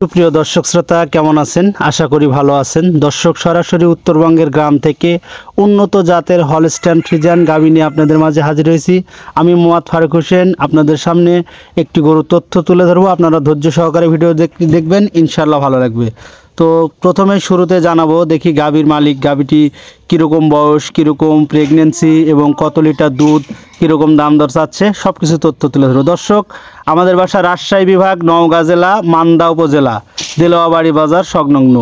সুপ্রিয় দর্শক শ্রোতা কেমন আছেন? আশা করি ভালো আছেন। দর্শক, সরাসরি উত্তরবঙ্গের গ্রাম থেকে উন্নত জাতের হলস্টাইন ফ্রিজিয়ান গাভী নিয়ে আপনাদের মাঝে হাজির হয়েছি। আমি মোহাম্মদ ফারুক হোসেন আপনাদের সামনে একটি গরুর তথ্য তুলে ধরবো। আপনারা ধৈর্য সহকারে ভিডিও দেখবেন, ইনশাল্লাহ ভালো লাগবে। তো প্রথমে শুরুতে জানাবো, দেখি গাভীর মালিক, গাভীটি কীরকম বয়স, কীরকম প্রেগনেন্সি এবং কত লিটার দুধ, কীরকম দাম দর চাচ্ছে, সব কিছু তথ্য তুলে ধরবো। দর্শক, আমাদের বাসা রাজশাহী বিভাগ, নওগাঁ জেলা, মান্দা উপজেলা, দেলোয়াবাড়ি বাজার সংলগ্ন।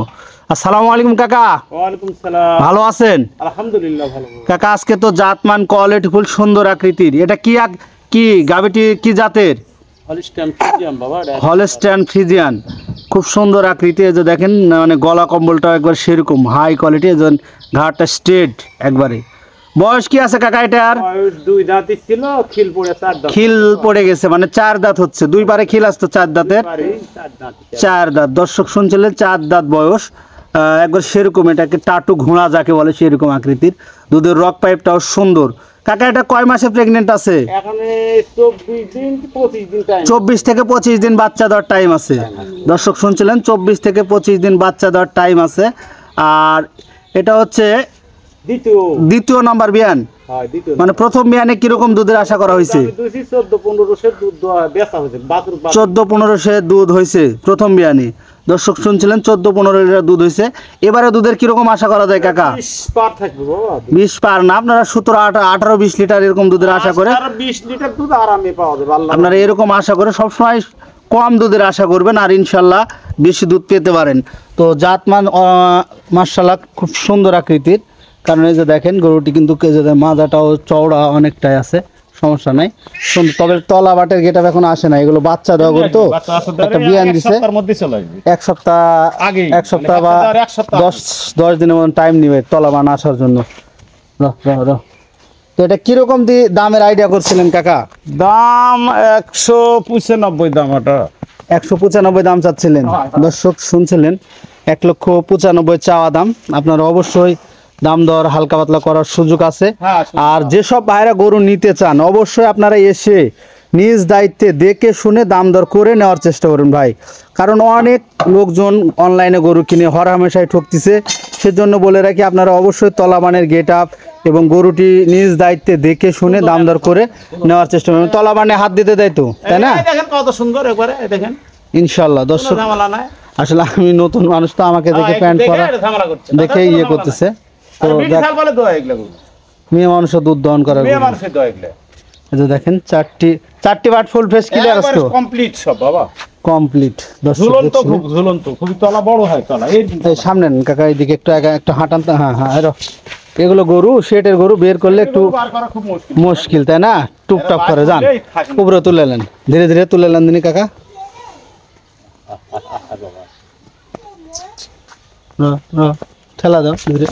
আসসালামু আলাইকুম কাকা। ওয়ালাইকুম সালাম। ভালো আছেন? আলহামদুলিল্লাহ ভালো। কাকা, আজকে তো জাতমান কোয়ালিটি ফুল সুন্দর আকৃতির, এটা কি গাভীটি কি জাতের? হলস্টাইন ফ্রিজিয়ান বাবা। হলস্টাইন ফ্রিজিয়ান, খুব সুন্দর আকৃতি। এই যে দেখেন, মানে গলা কম্বলটা একবার সেরকম হাই কোয়ালিটি, এই ঘাটটা স্ট্রেট একবারে। বয়স কি আছে কাকা এটার? বয়স 2 দাঁতই ছিল, খিল পড়ে 4 দাঁত। খিল পড়ে গেছে, মানে 4 দাঁত হচ্ছে। 2 পারে খিল আসতো, 4 দাঁতের। 4 দাঁত। দর্শক শুনছিলেন, 4 দাঁত বয়স, একবার সেরকম। এটাকে টাটু ঘোড়া যাকে বলে, সেরকম আকৃতির। দুধের রক পাইপটাও সুন্দর। কাকা, এটা কয় মাসে প্রেগনেন্ট আছে? এখানে 24 দিন 25 দিন টাইম। 24 থেকে 25 দিন বাচ্চা দেওয়ার টাইম আছে। দর্শক শুনছিলেন, 24 থেকে 25 দিন বাচ্চা দেওয়ার টাইম আছে। আর এটা হচ্ছে দ্বিতীয় নাম্বার বিয়ান। মানে প্রথম বিয়ানে কিরকম দুধের আশা করা হয়েছে? 14-15 দুধ বেচা হয়েছে। 14-15 দুধ হয়েছে প্রথম বিয়ানে। দর্শক শুনছিলেন, 14-15 লিটার দুধ হয়েছে। এবারে দুধের কিরকম আশা করা যায় কাকা? 20 পার থাকবে বাবা। 20 পার না, আপনারা 17-18-20 লিটার এরকম দুধের আশা করে, 20 লিটার দুধ আরামে পাওয়া যাবে। আপনারা এরকম আশা করে সবসময় কম দুধের আশা করবেন, আর ইনশাল্লাহ বেশি দুধ পেতে পারেন। তো জাতমান মাশাআল্লাহ খুব সুন্দর আকৃতির। কারণ এই যে দেখেন, গরুটি কিন্তু মাজাটাও চওড়া অনেকটাই আছে, সমস্যা নাই, সুন্দর। তবে তলা বাটের গেটআপ এখন আসে না, এগুলো বাচ্চা দেওয়া গরু তো। একটা বিয়ান দিছে, এক সপ্তাহ বা 10 দিনের মতো টাইম নিবে তলা বান আসার জন্য। তো এটা কিরকম দামের আইডিয়া করছিলেন কাকা? দাম 195 দাম। এটা 195 দাম চাচ্ছিলেন। দর্শক শুনছিলেন, 1,95,000 চাওয়া দাম। আপনারা অবশ্যই দাম দর হালকা পাতলা করার সুযোগ আছে। আর যেসব ভাইরা গরু নিতে চান, অবশ্যই আপনারা এসে নিজ দায়িত্বে দেখে শুনে দাম দর করে নেওয়ার চেষ্টা করুন ভাই। কারণ অনেক লোকজন অনলাইনে গরু কিনে হরহামেশাই ঠকতেছে। সেজন্য বলে রাখি, আপনারা অবশ্যই তলাবানের গেট আপ এবং গরুটি নিজ দায়িত্বে দেখে শুনে দাম দর করে নেওয়ার চেষ্টা করুন। তলাবানে হাত দিতে দেয় তো, তাই না? দেখেন কত সুন্দর, একবারে দেখেন ইনশাল্লাহ। দর্শক, আসলে আমি নতুন মানুষ তো, আমাকে দেখে প্যান্ট পরা দেখে ইয়ে করতেছে। তো মেয়ে মানুষের দুধ দহন করার, দেখেন চারটি বাট ফুল ফেস ক্লিয়ার আছে তো, কমপ্লিট সব বাবা, কমপ্লিট। ঝুলন্ত খুবই তলা বড় হয় তলা। এই সামনে কাকা, এইদিকে একটু হাঁটান। হ্যাঁ, এগুলো গরু, শেটের গরু বের করলে একটু মুশকিল, তাই না? টুকটাক করে যান, উপরে তুলে নেন, ধীরে ধীরে তুলে নেন দিনি কাকা। ঠেলা দাও ধীরে।